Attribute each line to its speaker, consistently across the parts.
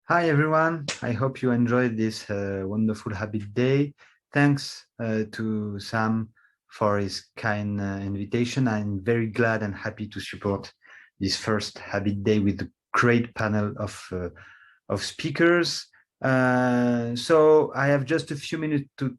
Speaker 1: Hi everyone, I hope you enjoyed this wonderful Habit Day. Thanks to Sam for his kind invitation. I'm very glad and happy to support this first Habit Day with a great panel of speakers. So I have just a few minutes to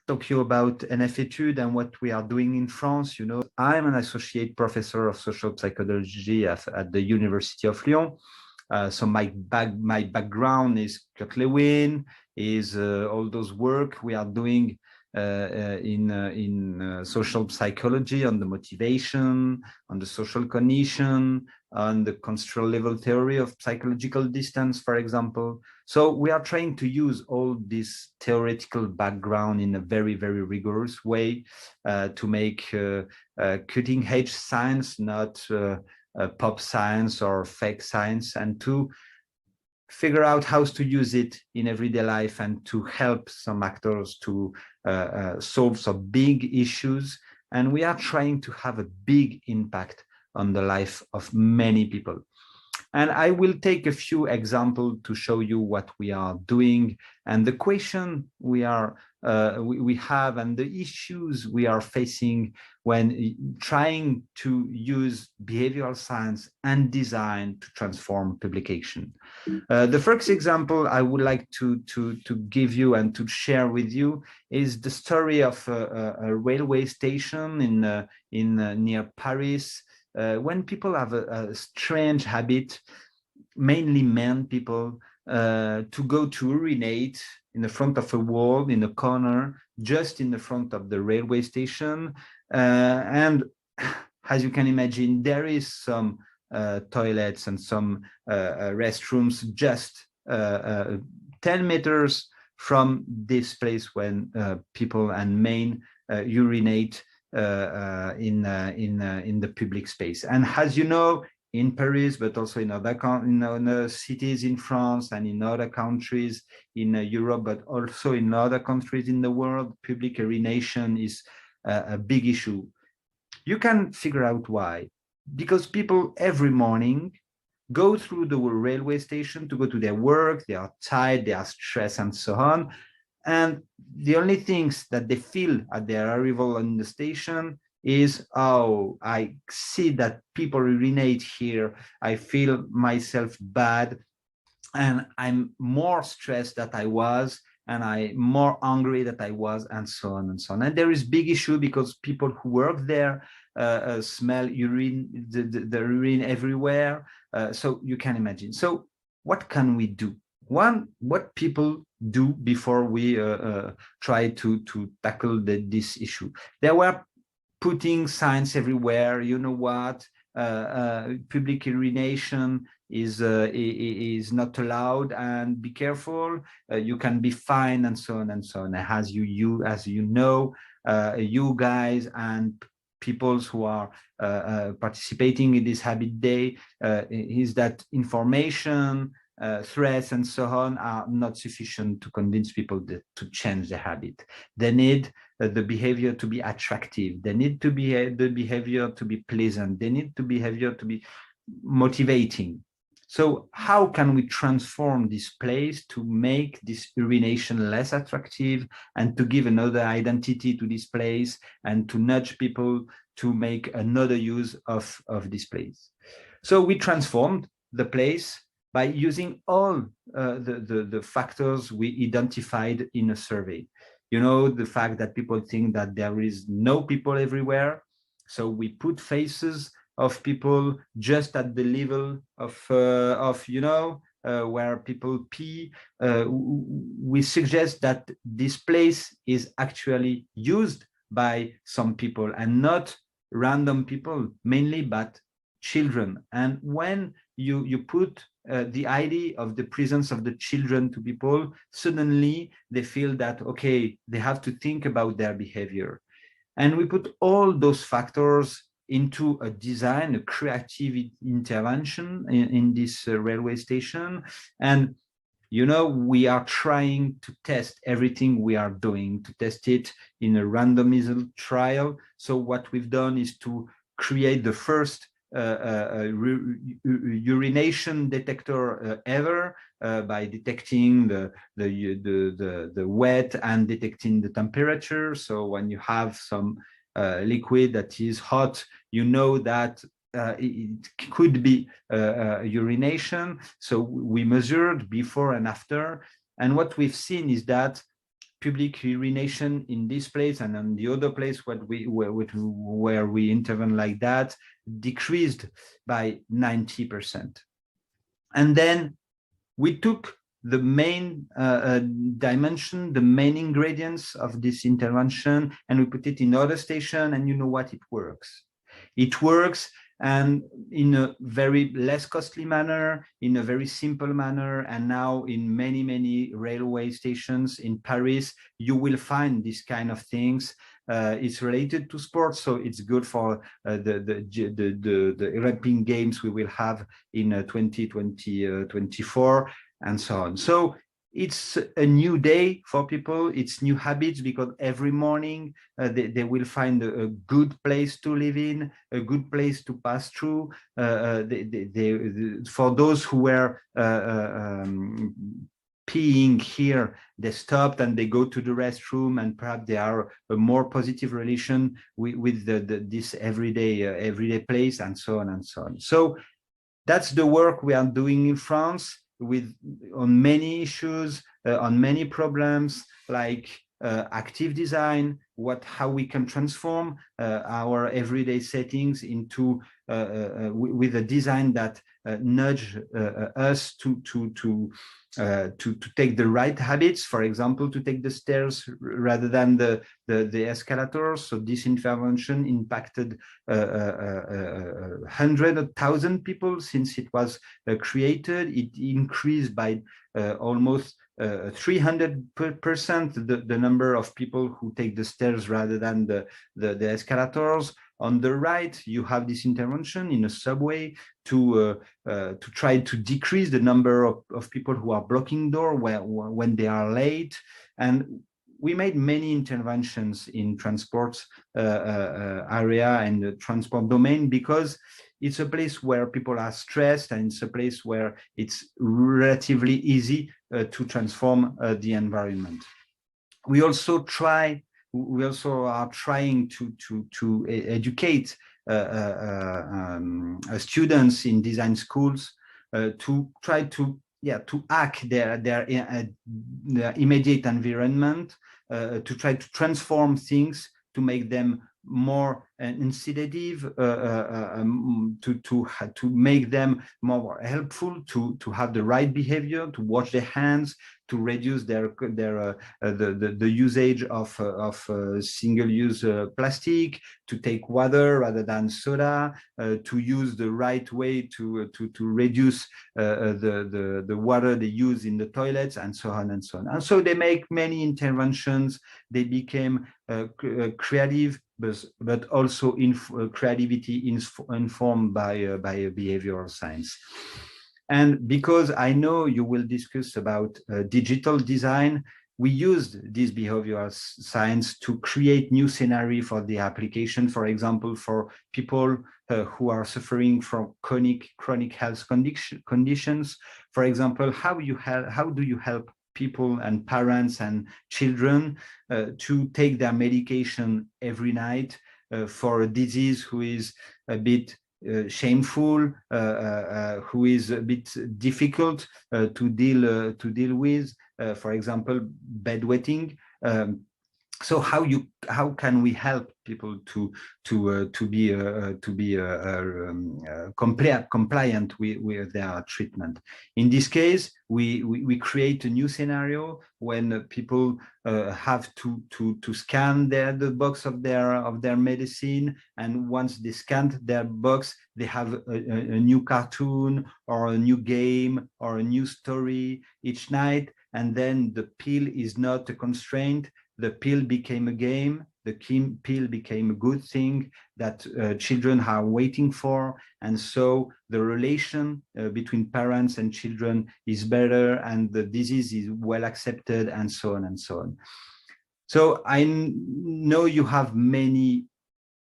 Speaker 1: talk to you about NFÉtudes and what we are doing in France. You know, I'm an associate professor of social psychology at the University of Lyon. So my background is Nicolas Fieulaine, is all those work we are doing in social psychology, on the motivation, on the social cognition, on the constructional level theory of psychological distance, for example. So we are trying to use all this theoretical background in a very, very rigorous way to make cutting edge science, not pop science or fake science, and to figure out how to use it in everyday life and to help some actors to solve some big issues. And we are trying to have a big impact on the life of many people. And I will take a few examples to show you what we are doing and the question we have and the issues we are facing when trying to use behavioral science and design to transform publication. The first example I would like to give you and to share with you is the story of a railway station in near Paris. When people have a strange habit, mainly men people, to go to urinate in the front of a wall in a corner, just in the front of the railway station. And as you can imagine, there is some toilets and some restrooms just 10 meters from this place when people and men urinate in the public space. And as you know, in Paris, but also in other cities in France and in other countries in Europe, but also in other countries in the world, public urination is a big issue. You can figure out why. Because people every morning go through the railway station to go to their work, they are tired, they are stressed, and so on. And the only things that they feel at their arrival on the station is, oh, I see that people urinate here. I feel myself bad, and I'm more stressed than I was, and I'm more angry than I was, and so on and so on. And there is big issue because people who work there smell urine, the urine everywhere. So you can imagine. So what can we do? One, what people do before we try to tackle this issue. They were putting signs everywhere. You know what? Public urination is not allowed, and be careful. You can be fined, and so on and so on. As you know, you guys and peoples who are participating in this habit day, is that information, threats, and so on are not sufficient to convince people to change the habit. They need the behavior to be attractive. They need to be the behavior to be pleasant. They need the behavior to be motivating. So how can we transform this place to make this urination less attractive and to give another identity to this place and to nudge people to make another use of this place? So we transformed the place by using all the factors we identified in a survey. You know, the fact that people think that there is no people everywhere. So we put faces of people just at the level of where people pee. We suggest that this place is actually used by some people and not random people, mainly, but children. And when you put the idea of the presence of the children to people, suddenly they feel that, okay, they have to think about their behavior. And we put all those factors into a design, a creative intervention in this railway station. And, you know, we are trying to test everything we are doing, to test it in a randomized trial. So what we've done is to create the first urination detector ever, by detecting the wet and detecting the temperature. So when you have some liquid that is hot, you know that it could be urination. So we measured before and after. And what we've seen is that public urination in this place and on the other place where we intervene like that decreased by 90%. And then we took the main dimension, the main ingredients of this intervention, and we put it in other station, and you know what, it works. It works, and in a very less costly manner, in a very simple manner. And now in many railway stations in Paris, you will find this kind of things. It's related to sports, so it's good for the European Games we will have in 2024 and so on. So it's a new day for people. It's new habits, because every morning they will find a good place to live in, a good place to pass through. For those who were peeing here, they stopped and they go to the restroom, and perhaps they are a more positive relation with this everyday place, and so on and so on. So that's the work we are doing in France, on many issues, on many problems, like active design, how we can transform our everyday settings into with a design that nudge us to take the right habits. For example, to take the stairs rather than the escalators. So this intervention impacted 100,000 people since it was created. It increased by almost 300% the number of people who take the stairs rather than the escalators. On the right, you have this intervention in a subway to try to decrease the number of people who are blocking door when they are late. And we made many interventions in transport area and the transport domain, because it's a place where people are stressed, and it's a place where it's relatively easy to transform the environment. We also are trying to educate students in design schools to try to hack their immediate environment, to try to transform things, to make them more incitative, to make them more helpful, to have the right behavior, to wash their hands, to reduce the usage of single-use plastic, to take water rather than soda, to use the right way to reduce the water they use in the toilets, and so on and so on. And so they make many interventions. They became creative, but also creativity informed by behavioral science. And because I know you will discuss about digital design, we used this behavioral science to create new scenario for the application. For example, for people who are suffering from chronic health conditions. For example, how do you help people and parents and children to take their medication every night for a disease who is a bit shameful, who is a bit difficult to deal with, for example, bedwetting. So how can we help people to be compliant with their treatment? In this case, we create a new scenario when people have to scan the box of their medicine, and once they scanned their box, they have a new cartoon or a new game or a new story each night, and then the pill is not a constraint. The pill became a game. The pill became a good thing that children are waiting for. And so the relation between parents and children is better, and the disease is well accepted, and so on and so on. So I know you have many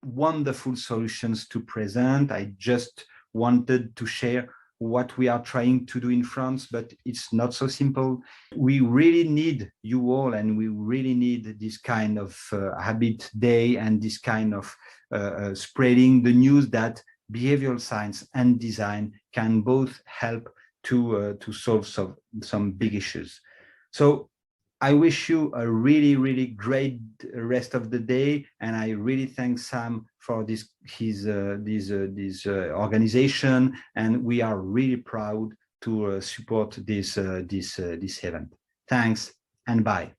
Speaker 1: wonderful solutions to present. I just wanted to share what we are trying to do in France, but it's not so simple. We really need you all, and we really need this kind of habit day and this kind of spreading the news that behavioral science and design can both help to solve some big issues. So I wish you a really, really great rest of the day, and I really thank Sam for this organization, and we are really proud to support this event. Thanks and bye.